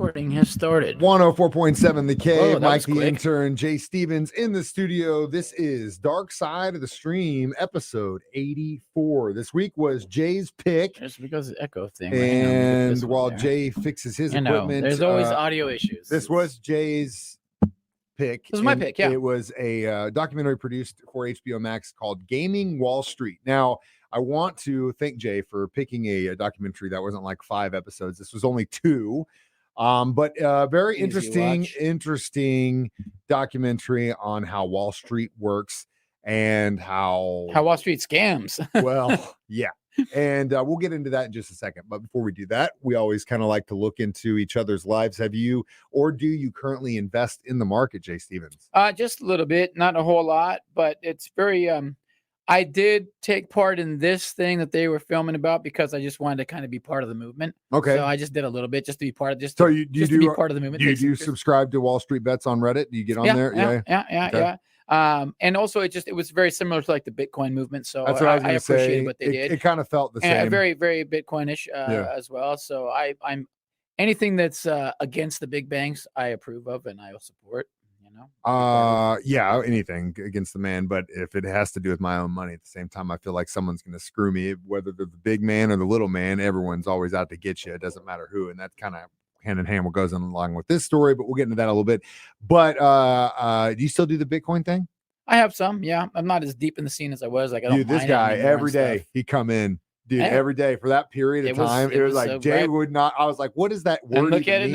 Recording has started. 104.7 The Cave. Whoa, that Mike was the quick. Intern, Jay Stevens in the studio. This is Dark Side of the Stream, episode 84. This week was Jay's pick. Just because of the echo thing. And while Jay fixes his equipment, there's always audio issues. This was Jay's pick. This was my pick, yeah. It was a documentary produced for HBO Max called Gaming Wall Street. Now, I want to thank Jay for picking a documentary that wasn't like 5 episodes. This was only 2. But very interesting documentary on how Wall Street works and how Wall Street scams. Well, yeah. And we'll get into that in just a second. But before we do that, we always kind of like to look into each other's lives. Have you, or do you currently invest in the market, Jay Stevens? Just a little bit, not a whole lot, but it's very, I did take part in this thing that they were filming about because I just wanted to kind of be part of the movement. Okay. So I just did a little bit just to be part of this. So you do be part of the movement. Do you subscribe to Wall Street Bets on Reddit? Do you get on there? Yeah. And also it was very similar to like the Bitcoin movement. So that's what I was going to say. Appreciated what they did. It kind of felt the same. Very, very Bitcoinish as well. So I'm anything that's against the big banks, I approve of and I will support. Yeah, anything against the man, but if it has to do with my own money at the same time, I feel like someone's going to screw me, whether they're the big man or the little man. Everyone's always out to get you. It doesn't matter who, and that's kind of hand in hand what goes along with this story, but we'll get into that a little bit. But do you still do the Bitcoin thing? I have some. Yeah, I'm not as deep in the scene as I was. Like, I don't. Dude, this guy every day he come in. Dude, every day for that period of time, it was like Jay would not. I was like, "What is that word?" And look at it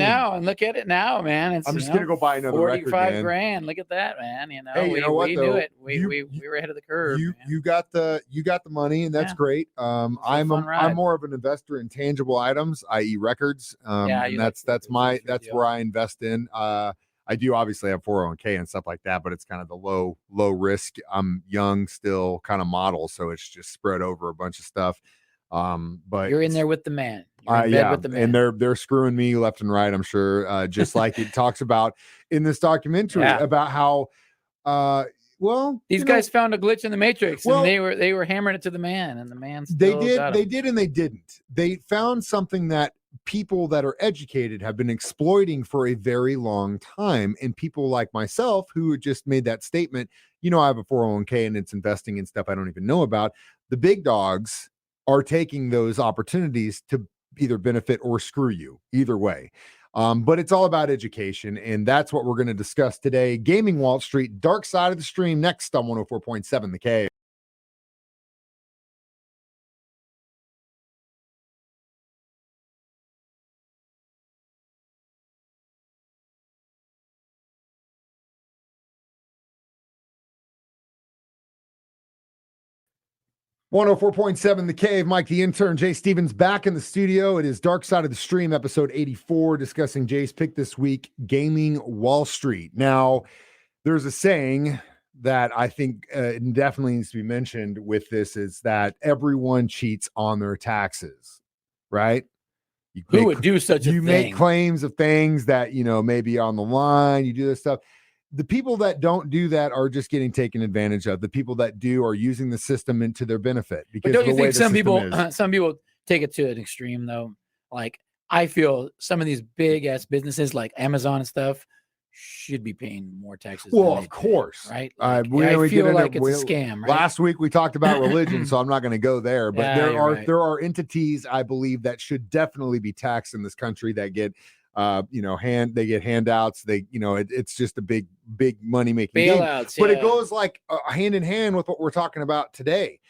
now, man. I'm just gonna go buy another record, man. $45,000. Look at that, man. Hey, we knew it. We were ahead of the curve. You got the money, and that's great. I'm more of an investor in tangible items, i.e., records. And that's where I invest in. I do obviously have 401k and stuff like that, but it's kind of the low risk. I'm young still, kind of model, so it's just spread over a bunch of stuff. But you're in there with the man. With the man. And they're screwing me left and right, I'm sure. Just like it talks about in this documentary about how these guys found a glitch in the matrix and they were hammering it to the man, and the man they did and they didn't. They found something that people that are educated have been exploiting for a very long time, and people like myself who just made that statement, I have a 401k and it's investing in stuff I don't even know about. The big dogs are taking those opportunities to either benefit or screw you, either way. But it's all about education, and that's what we're going to discuss today. Gaming Wall Street, Dark Side of the Stream, next on 104.7 The Cave. .7 The Cave. Mike the Intern, Jay Stevens back in the studio. It is Dark Side of the Stream, episode 84, discussing Jay's pick this week, Gaming Wall Street. Now, there's a saying that I think definitely needs to be mentioned with this, is that everyone cheats on their taxes, right? Who would do such a thing? You make claims of things that, may be on the line. You do this stuff. The people that don't do that are just getting taken advantage of. The people that do are using the system into their benefit. Because but don't you think some people take it to an extreme though? Like, I feel some of these big ass businesses like Amazon and stuff should be paying more taxes. Well, of course, right? Like, I feel like it's a scam. Right? Last week we talked about religion, so I'm not going to go there. But there are entities I believe that should definitely be taxed in this country that get they get handouts. It's just a big money making bailouts, but it goes like hand in hand with what we're talking about today.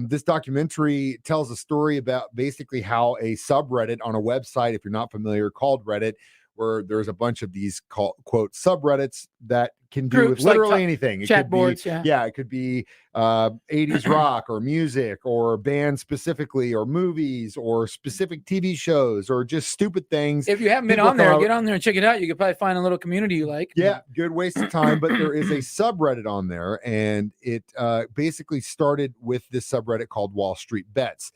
This documentary tells a story about basically how a subreddit on a website, if you're not familiar, called Reddit, where there's a bunch of these quote subreddits that can do with literally anything. It chat could boards, be, it could be 80s rock or music or bands specifically or movies or specific TV shows or just stupid things. If you haven't been on there, get on there and check it out. You could probably find a little community you like. Yeah, good waste of time. But there is a subreddit on there, and it basically started with this subreddit called Wall Street Bets.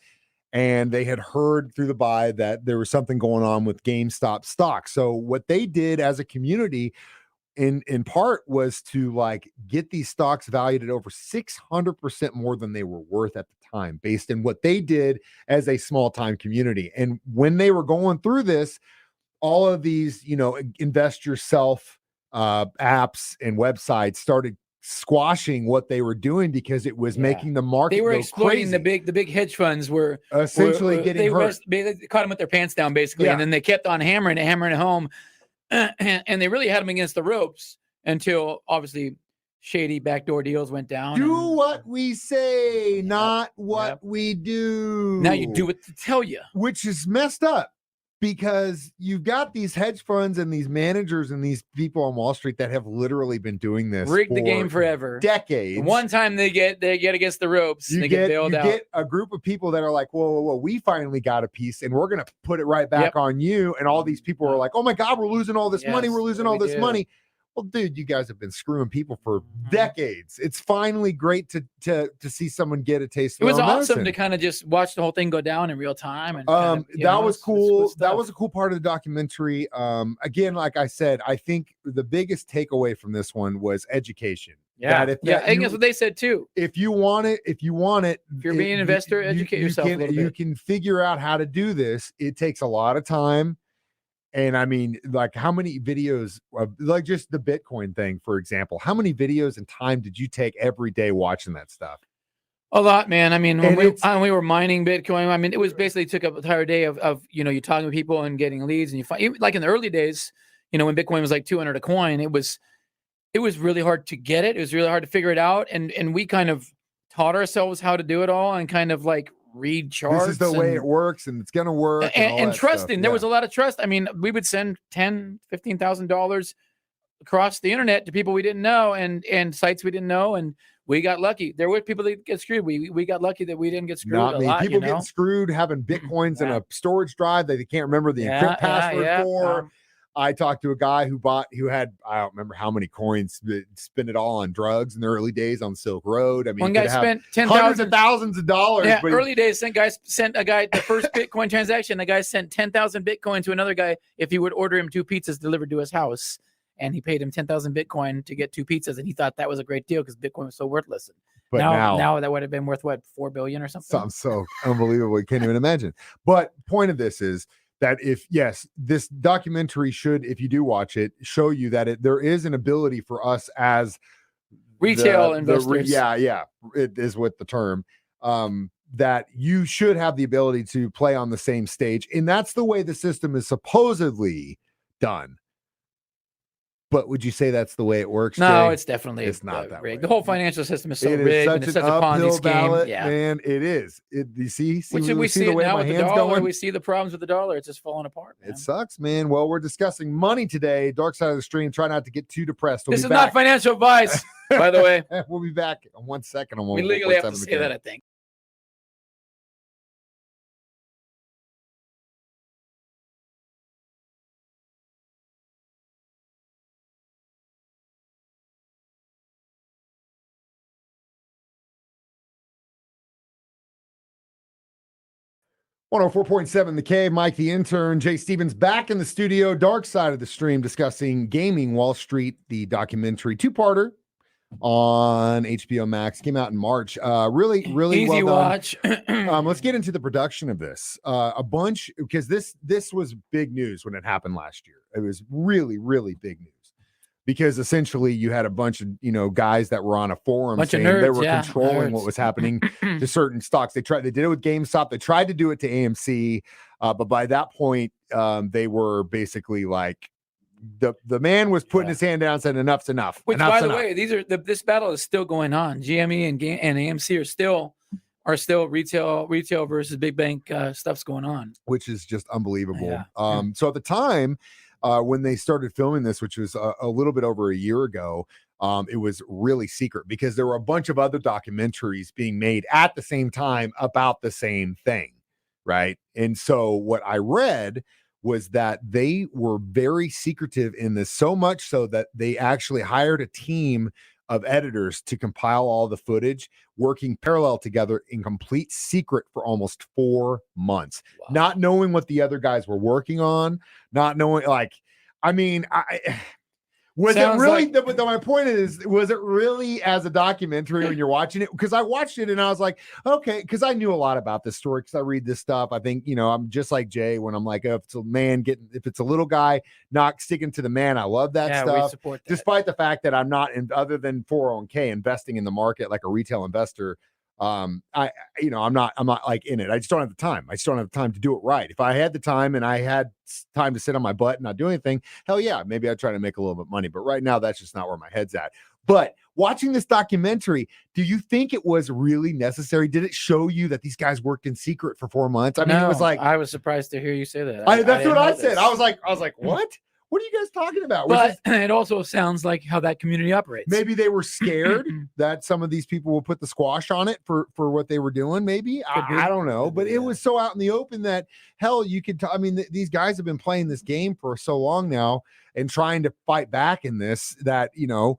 And they had heard through the buy that there was something going on with GameStop stock. So what they did as a community in part was to like get these stocks valued at over 600% more than they were worth at the time, based on what they did as a small time community. And when they were going through this, all of these, invest yourself apps and websites started squashing what they were doing because it was making the market They were go exploiting crazy. the big hedge funds were Essentially getting hurt. They caught them with their pants down basically, and then they kept on hammering it home, and they really had them against the ropes until obviously shady backdoor deals went down. Do what we say, not what we do. Now you do what they tell you, which is messed up. Because you've got these hedge funds and these managers and these people on Wall Street that have literally been doing this, rigged the game forever, decades. One time they get against the ropes, they get bailed out. You get a group of people that are like, whoa, we finally got a piece, and we're gonna put it right back on you. And all these people are like, oh my God, we're losing all this money. We're losing all this money. Well, dude, you guys have been screwing people for decades. It's finally great to see someone get a taste of it. It was awesome to kind of just watch the whole thing go down in real time. And that was cool. That was a cool part of the documentary. Again, like I said, I think the biggest takeaway from this one was education. I think that's what they said too. If you want it, if you're being an investor, educate yourself a little bit. You can figure out how to do this. It takes a lot of time. And I mean, like, how many videos of, like, just the Bitcoin thing, for example, how many videos and time did you take every day watching that stuff? A lot, man. I mean, when we were mining Bitcoin, I mean, it was basically took up an entire day of you talking to people and getting leads, and you find, like in the early days, when Bitcoin was like 200 a coin, it was really hard to get it. It was really hard to figure it out. And we kind of taught ourselves how to do it all and kind of like read charts. This is the way it works, and it's going to work. And trusting. There was a lot of trust. I mean, we would send $10,000, $15,000 across the internet to people we didn't know and sites we didn't know. And we got lucky. There were people that get screwed. We got lucky that we didn't get screwed. Not me. People getting screwed having Bitcoins in a storage drive that they can't remember the encrypt password for. I talked to a guy who had, I don't remember how many coins, spent it all on drugs in the early days on Silk Road. I mean, one guy spent hundreds of thousands of dollars. Yeah, early days, sent a guy the first Bitcoin transaction. The guy sent 10,000 Bitcoin to another guy if he would order him 2 pizzas delivered to his house, and he paid him 10,000 Bitcoin to get 2 pizzas, and he thought that was a great deal because Bitcoin was so worthless. But now that would have been worth what, $4 billion or something? Something so unbelievable, you can't even imagine. But point of this is that this documentary should, if you do watch it, show you that there is an ability for us as retail investors. It is with the term, that you should have the ability to play on the same stage. And that's the way the system is supposedly done. But would you say that's the way it works? No, Jay? it's definitely not that rigged. way. The whole financial system is so rigged, and it's such a Ponzi scheme. Ballot, man, it is. You see we see the it way now my with the hand's dollar. going? We see the problems with the dollar. It's just falling apart, man. It sucks, man. Well, we're discussing money today. Dark side of the stream. Try not to get too depressed. This is not financial advice, by the way. We'll be back in 1 second. We legally have to say that, I think. .7 The K, Mike the Intern, Jay Stevens back in the studio, dark side of the stream, discussing Gaming Wall Street, the documentary 2-parter on HBO Max. Came out in March. Really easy well watch. Let's get into the production of this. A bunch, because this was big news when it happened last year. It was really, really big news. Because essentially you had a bunch of guys that were on a forum saying they were controlling what was happening to certain stocks. They did it with GameStop. They tried to do it to AMC, but by that point, they were basically like the man was putting his hand down and said enough's enough. Which, by the way, this battle is still going on. GME and AMC are still retail versus big bank stuff's going on, which is just unbelievable. So at the time, when they started filming this, which was a little bit over a year ago, it was really secret because there were a bunch of other documentaries being made at the same time about the same thing, right? And so what I read was that they were very secretive in this, so much so that they actually hired a team of editors to compile all the footage, working parallel together in complete secret for almost 4 months, not knowing what the other guys were working on, not knowing, Was it really? But my point is, was it really as a documentary when you're watching it? Because I watched it and I was like, okay, because I knew a lot about this story because I read this stuff. I think, I'm just like Jay when I'm like, if it's a man if it's a little guy not sticking to the man, I love that stuff. We support that. Despite the fact that I'm not other than 401k investing in the market like a retail investor. I'm not like in it. I just don't have the time. I just don't have the time to do it right. If I had the time and I had time to sit on my butt and not do anything, hell yeah, maybe I'd try to make a little bit of money. But right now, that's just not where my head's at. But watching this documentary, do you think it was really necessary? Did it show you that these guys worked in secret for 4 months? I mean, it was like, I was surprised to hear you say that. That's what I said. I was like, what? What are you guys talking about? But it also sounds like how that community operates. Maybe they were scared that some of these people will put the squash on it for what they were doing. Maybe I don't know, but it was so out in the open that hell, you could. These guys have been playing this game for so long now and trying to fight back in this that it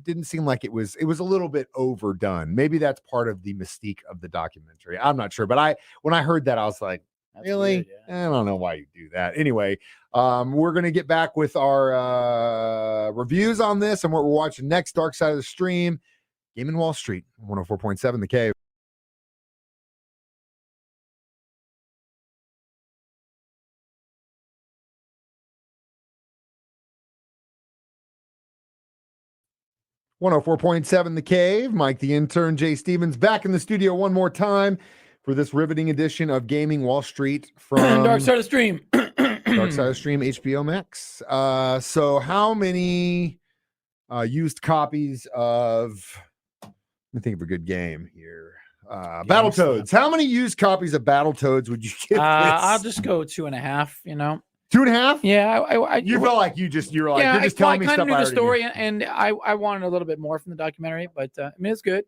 didn't seem like it was a little bit overdone. Maybe that's part of the mystique of the documentary. I'm not sure, but when I heard that, I was like, that's really weird, yeah. I don't know why you do that. Anyway, we're going to get back with our reviews on this and what we're watching next. Dark Side of the Stream, Gaming Wall Street, 104.7 The Cave. .7 The Cave. Mike the Intern, Jay Stevens, back in the studio one more time for this riveting edition of Gaming Wall Street from Dark Side of the Stream. Dark Side of the Stream, HBO Max. So how many used copies of, let me think of a good game here. Battletoads. How many used copies of Battletoads would you give this? I'll just go 2.5, 2.5? Yeah. You felt like you're just telling me stuff. I knew the story, and I wanted a little bit more from the documentary, but it's good.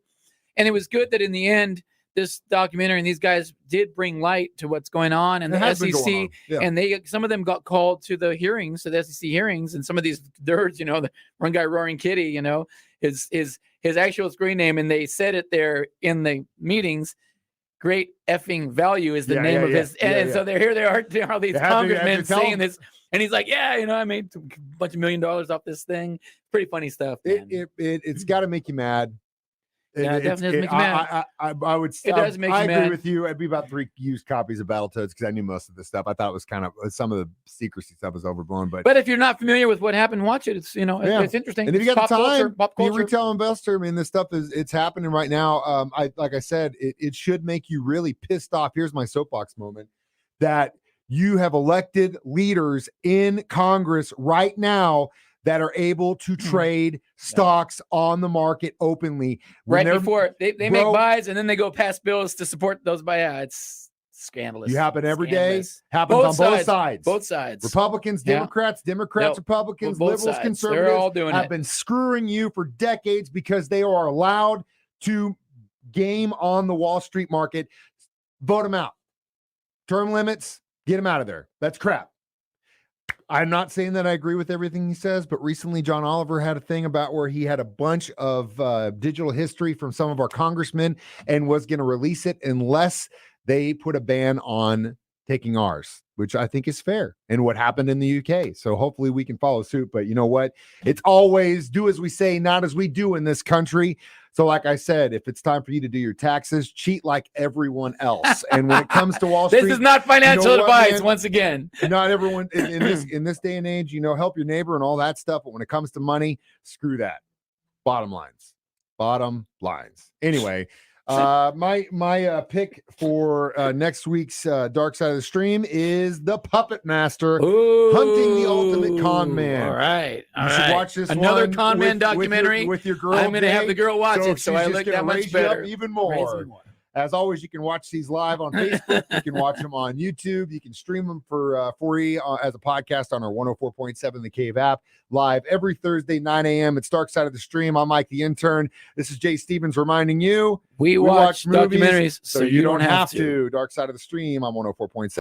And it was good that in the end, this documentary and these guys did bring light to what's going on, and the SEC, and some of them got called to the hearings, to the SEC hearings, and some of these nerds, the one guy, Roaring Kitty, his actual screen name, and they said it there in the meetings. Great effing value is the name of his, and so they are all these congressmen saying this, and he's like, I made a bunch of $1 million off this thing. Pretty funny stuff. It's got to make you mad. It definitely does make you mad. I would. It does make you mad. I agree with you. It'd be about 3 used copies of Battletoads because I knew most of this stuff. I thought it was kind of some of the secrecy stuff was overblown. But if you're not familiar with what happened, watch it. It's it's interesting. And if you got the time, pop culture. Be a retail investor. This stuff it's happening right now. Like I said, it should make you really pissed off. Here's my soapbox moment: that you have elected leaders in Congress right now that are able to trade stocks on the market openly. Right before they make buys and then they go pass bills to support those buys. Yeah, it's scandalous. You happen every day. Happens on both sides. Both sides. Republicans, Democrats, Republicans, liberals, sides. conservatives They're all doing have been screwing you for decades because they are allowed to game on the Wall Street market. Vote them out. Term limits, get them out of there. That's crap. I'm not saying that I agree with everything he says, but recently John Oliver had a thing about where he had a bunch of digital history from some of our congressmen and was going to release it unless they put a ban on taking ours, which I think is fair and what happened in the UK. So hopefully we can follow suit. But you know what? It's always do as we say, not as we do in this country. So like I said, if it's time for you to do your taxes, cheat like everyone else. And when it comes to Wall Street, this is not financial advice, man, once again. Not everyone in this day and age, help your neighbor and all that stuff. But when it comes to money, screw that. Bottom lines. Anyway, my pick for next week's Dark Side of the Stream is The Puppet Master. Hunting the Ultimate Con Man. All right. You should watch this another con man documentary with your girl. I'm going to have the girl watch it, so I look that much better. Even more. As always, you can watch these live on Facebook. You can watch them on YouTube. You can stream them for free as a podcast on our 104.7 The Cave app. Live every Thursday, 9 a.m. It's Dark Side of the Stream. I'm Mike the Intern. This is Jay Stevens reminding you we watch documentaries so you don't have to. Dark Side of the Stream on 104.7.